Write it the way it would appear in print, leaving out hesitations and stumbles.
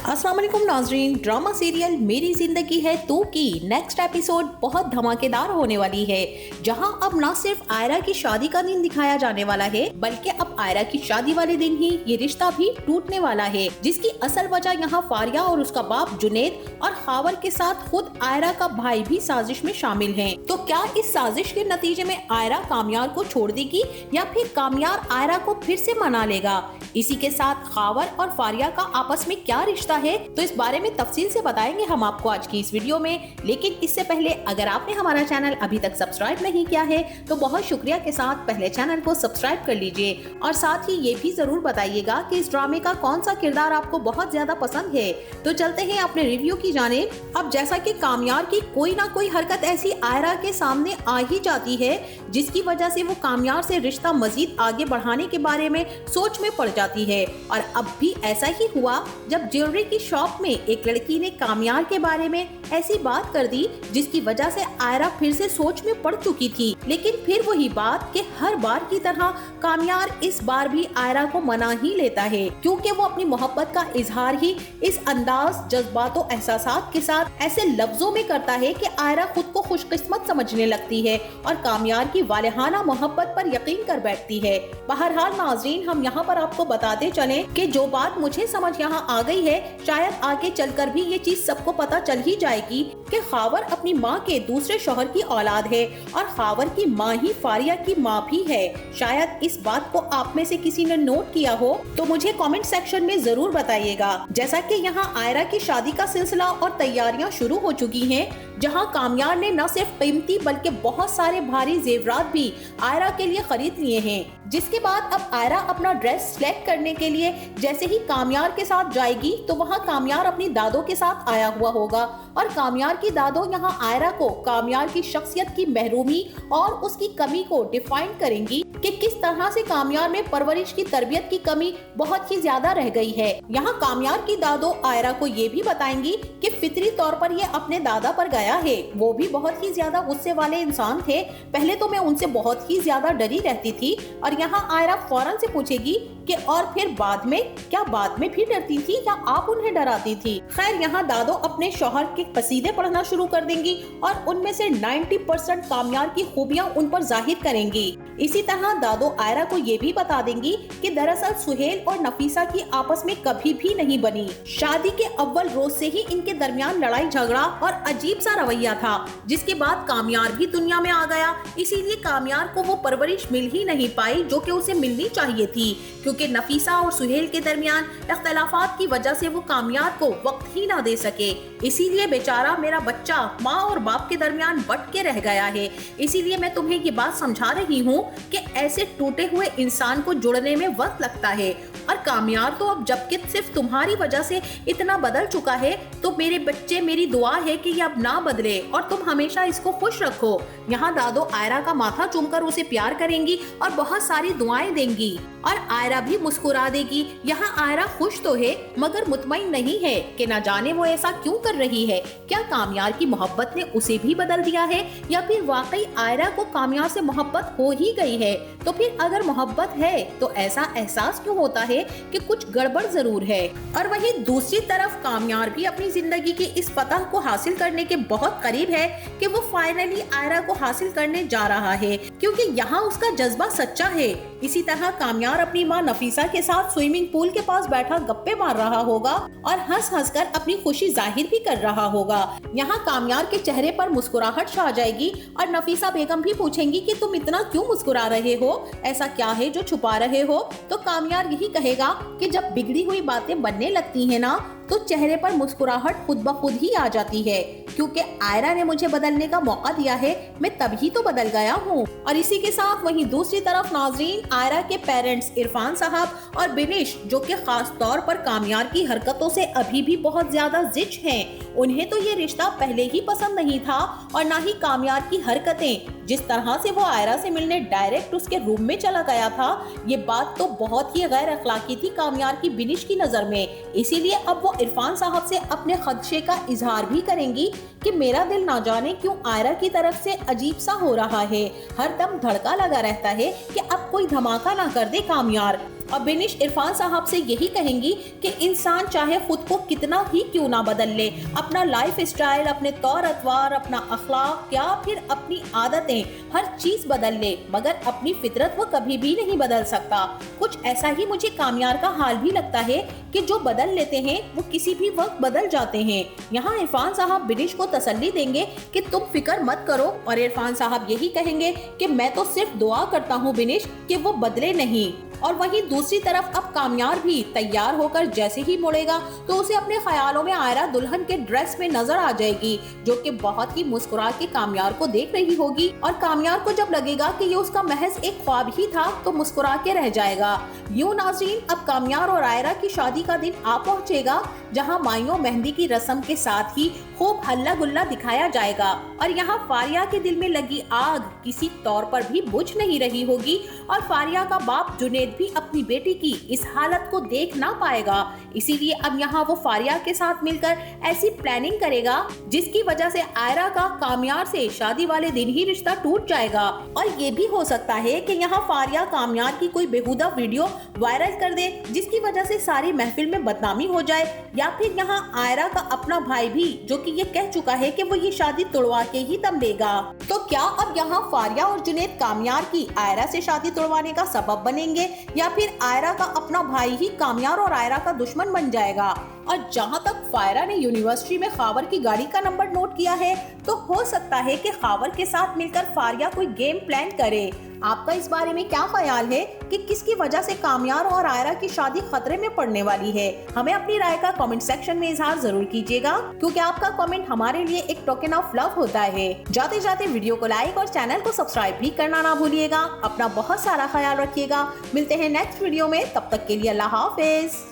अस्सलाम वालेकुम नाजरीन, ड्रामा सीरियल मेरी जिंदगी है तू की नेक्स्ट एपिसोड बहुत धमाकेदार होने वाली है, जहां अब ना सिर्फ आयरा की शादी का दिन दिखाया जाने वाला है, बल्कि अब आयरा की शादी वाले दिन ही ये रिश्ता भी टूटने वाला है, जिसकी असल वजह यहाँ फारिया और उसका बाप जुनैद और खावर के साथ खुद आयरा का भाई भी साजिश में शामिल हैं। तो क्या इस साजिश के नतीजे में आयरा कामयार को छोड़ देगी या फिर कामयार आयरा को फिर से मना लेगा? इसी के साथ खावर और फारिया का आपस में क्या रिश्ता है, तो इस बारे में तफसील से बताएंगे हम आपको आज की इस वीडियो में। लेकिन इससे पहले अगर आपने हमारा चैनल अभी तक सब्सक्राइब नहीं किया है तो बहुत शुक्रिया के साथ पहले चैनल को सब्सक्राइब कर लीजिए और साथ ही ये भी जरूर बताइएगा कि इस ड्रामे का कौन सा किरदार आपको बहुत ज्यादा पसंद है। तो चलते हैं अपने रिव्यू की जानिब। अब जैसा कि कामयार की कोई ना कोई हरकत ऐसी आयरा के सामने आ ही जाती है जिसकी वजह से वो कामयार से रिश्ता मजीद आगे बढ़ाने के बारे में सोच में पड़ जाती है, और अब भी ऐसा ही हुआ जब ज्वेलरी की शॉप में एक लड़की ने कामयार के बारे में ऐसी बात कर दी जिसकी वजह से आयरा फिर से सोच में पड़ चुकी थी। लेकिन फिर वही बात कि हर बार की तरह कामयार इस बार भी आयरा को मना ही लेता है, क्योंकि वो अपनी मोहब्बत का इजहार ही इस अंदाज, जज्बात और एहसासात के साथ ऐसे लफ्जों में करता है कि आयरा खुद को खुशकिस्मत समझने लगती है और कामयार की वालेहाना मोहब्बत पर यकीन कर बैठती है। बहरहाल नाजरीन, हम यहाँ पर आपको बताते चलें कि जो बात मुझे समझ यहाँ आ गई है, शायद आगे चलकर भी ये चीज सबको पता चल ही जाएगी कि खावर अपनी माँ के दूसरे शौहर की औलाद है और खावर की माँ ही फारिया की माँ भी है। शायद इस बात को आप में से किसी ने नोट किया हो तो मुझे कमेंट सेक्शन में जरूर बताइएगा। जैसा कि यहाँ आयरा की शादी का सिलसिला और तैयारियां शुरू हो चुकी हैं, जहां कामयार ने न सिर्फ कीमती बल्कि बहुत सारे भारी जेवरात भी आयरा के लिए खरीद लिए हैं। जिसके बाद अब आयरा अपना ड्रेस सिलेक्ट करने के लिए जैसे ही कामयार के साथ जाएगी तो वहां कामयार अपनी दादो के साथ आया हुआ होगा और कामयार की दादो यहां आयरा को कामयार की शख्सियत की महरूमी और उसकी कमी को डिफाइन करेंगी कि किस तरह से कामयार में परवरिश की तरबियत की कमी बहुत ही ज्यादा रह गई है। यहाँ कामयार की दादो आयरा को ये भी बताएंगी कि फितरी तौर पर ये अपने दादा पर गया है, वो भी बहुत ही ज्यादा गुस्से वाले इंसान थे। पहले तो मैं उनसे बहुत ही ज्यादा डरी रहती थी। और यहाँ आयरा फौरन से पूछेगी कि और फिर बाद में, क्या बाद में भी डरती थी या आप उन्हें डराती थी? खैर, यहाँ दादो अपने शौहर के कसीदे पढ़ना शुरू कर देंगी और उनमें से 90% कामयार की खूबियां उन पर जाहिर करेंगी। इसी तरह दादो आयरा को ये भी बता देंगी कि दरअसल सुहेल और नफीसा की आपस में कभी भी नहीं बनी। शादी के अव्वल रोज से ही इनके दरमियान लड़ाई झगड़ा और अजीब सा रवैया था, जिसके बाद कामयार भी दुनिया में आ गया। इसीलिए कामयार को वो परवरिश मिल ही नहीं पाई जो कि उसे मिलनी चाहिए थी, क्योंकि नफीसा और सुहेल के दरमियान इख्तलाफात की वजह से वो कामयार को वक्त ही ना दे सके। इसीलिए बेचारा मेरा बच्चा माँ और बाप के दरमियान बट के रह गया है। इसीलिए मैं तुम्हें ये बात समझा रही हूँ कि ऐसे टूटे हुए इंसान को जुड़ने में वक्त लगता है, और कामयार तो अब जबकि सिर्फ तुम्हारी वजह से इतना बदल चुका है, तो मेरे बच्चे, मेरी दुआ है कि ये अब ना बदले और तुम हमेशा इसको खुश रखो। यहाँ दादो आयरा का माथा चूमकर उसे प्यार करेंगी और बहुत सारी दुआएं देंगी और आयरा भी मुस्कुरा देगी। यहाँ आयरा खुश तो है मगर मुतमईन नहीं है कि न जाने वो ऐसा क्यों कर रही है। क्या कामयार की मोहब्बत ने उसे भी बदल दिया है या फिर वाकई आयरा को कामयार से मोहब्बत हो ही गई है? तो फिर अगर मोहब्बत है तो ऐसा एहसास क्यों होता है कि कुछ गड़बड़ जरूर है? और वहीं दूसरी तरफ कामयार भी अपनी जिंदगी की इस फतह को हासिल करने के बहुत करीब है कि वो फाइनली आयरा को हासिल करने जा रहा है, क्योंकि यहाँ उसका जज्बा सच्चा है। इसी तरह कामयार अपनी माँ नफीसा के साथ स्विमिंग पूल के पास बैठा गप्पे मार रहा होगा और हंस हंस कर अपनी खुशी जाहिर भी कर रहा होगा। यहाँ कामयार के चेहरे पर मुस्कुराहट छा जाएगी और नफीसा बेगम भी पूछेंगी कि तुम इतना क्यों मुस्कुरा रहे हो, ऐसा क्या है जो छुपा रहे हो? तो कामयार यही कहेगा कि जब बिगड़ी हुई बातें बनने लगती हैं ना, तो चेहरे पर मुस्कुराहट खुद ब खुद ही आ जाती है, क्योंकि आयरा ने मुझे बदलने का मौका दिया है, मैं तभी तो बदल गया हूँ। और इसी के साथ वहीं दूसरी तरफ नाजरीन, आयरा के पेरेंट्स इरफान साहब और बिनिश, जो कि खास तौर पर कामयार की हरकतों से अभी भी बहुत ज्यादा जिच हैं। उन्हें तो ये रिश्ता पहले ही पसंद नहीं था और ना ही कामयार की हरकतें। जिस तरह से वो आयरा से मिलने डायरेक्ट उसके रूम में चला गया था, ये बात तो बहुत ही गैर अखलाकी थी कामयार की बिनिश की नजर में। इसीलिए अब वो इरफान साहब से अपने खदशे का इजहार भी करेंगी कि मेरा दिल ना जाने क्यों आयरा की तरफ से अजीब सा हो रहा है, हर दम धड़का लगा रहता है कि अब कोई धमाका ना कर दे कामयार। और बिनिश इरफान साहब से यही कहेंगी कि इंसान चाहे खुद को कितना ही क्यों ना बदल ले, अपना लाइफ स्टाइल, अपने तौर अतवार, अपना अखलाक या फिर अपनी आदतें, हर चीज बदल ले, मगर अपनी फितरत वो कभी भी नहीं बदल सकता। कुछ ऐसा ही मुझे कामयार का हाल भी लगता है कि जो बदल लेते हैं वो किसी भी वक्त बदल जाते हैं। यहाँ इरफान साहब बिनिश को तसल्ली देंगे कि तुम फिक्र मत करो, और इरफान साहब यही कहेंगे कि मैं तो सिर्फ दुआ करता हूँ बिनिश कि वो बदले नहीं। और वहीं दूसरी तरफ अब कामयार भी तैयार होकर जैसे ही मुड़ेगा तो उसे अपने ख्यालों में आयरा दुल्हन के ड्रेस में नजर आ जाएगी, जो कि बहुत ही मुस्कुरा के कामयार को देख रही होगी। और कामयार को जब लगेगा कि ये उसका महज एक ख्वाब ही था तो मुस्कुरा के रह जाएगा। यूं नाज़रीन, अब कामयार और आयरा की शादी का दिन आ पहुंचेगा, जहां माइयों मेहंदी की रस्म के साथ ही खूब हल्ला गुल्ला दिखाया जाएगा। और यहाँ फारिया के दिल में लगी आग किसी तौर पर भी बुझ नहीं रही होगी, और फारिया का बाप जुनैद भी अपनी बेटी की इस हालत को देख ना पाएगा। इसीलिए अब यहाँ वो फारिया के साथ मिलकर ऐसी प्लानिंग करेगा जिसकी वजह से आयरा का कामयार से शादी वाले दिन ही रिश्ता टूट जाएगा। और ये भी हो सकता है कि यहाँ फारिया कामयार की कोई बेहुदा वीडियो वायरल कर दे, जिसकी वजह से सारी महफिल में बदनामी हो जाए, या फिर यहाँ आयरा का अपना भाई भी, जो कि ये कह चुका है कि वो ये शादी तोड़वा के ही दम लेगा। तो क्या अब यहाँ फारिया और जुनैद कामयार की आयरा से शादी तोड़वाने का सबब बनेंगे, या फिर आयरा का अपना भाई ही कामयार और आयरा का दुश्मन बन जाएगा? और जहाँ तक फायरा ने यूनिवर्सिटी में खावर की गाड़ी का नंबर नोट किया है, तो हो सकता है कि खावर के साथ मिलकर फारिया कोई गेम प्लान करे। आपका इस बारे में क्या ख्याल है कि किसकी वजह से कामयार और आयरा की शादी खतरे में पड़ने वाली है? हमें अपनी राय का कमेंट सेक्शन में इजहार जरूर कीजिएगा, क्योंकि आपका कमेंट हमारे लिए एक टोकन ऑफ लव होता है। जाते जाते वीडियो को लाइक और चैनल को सब्सक्राइब भी करना ना भूलिएगा। अपना बहुत सारा ख्याल रखिएगा। मिलते हैं नेक्स्ट वीडियो में, तब तक के लिए अल्लाह हाफिज।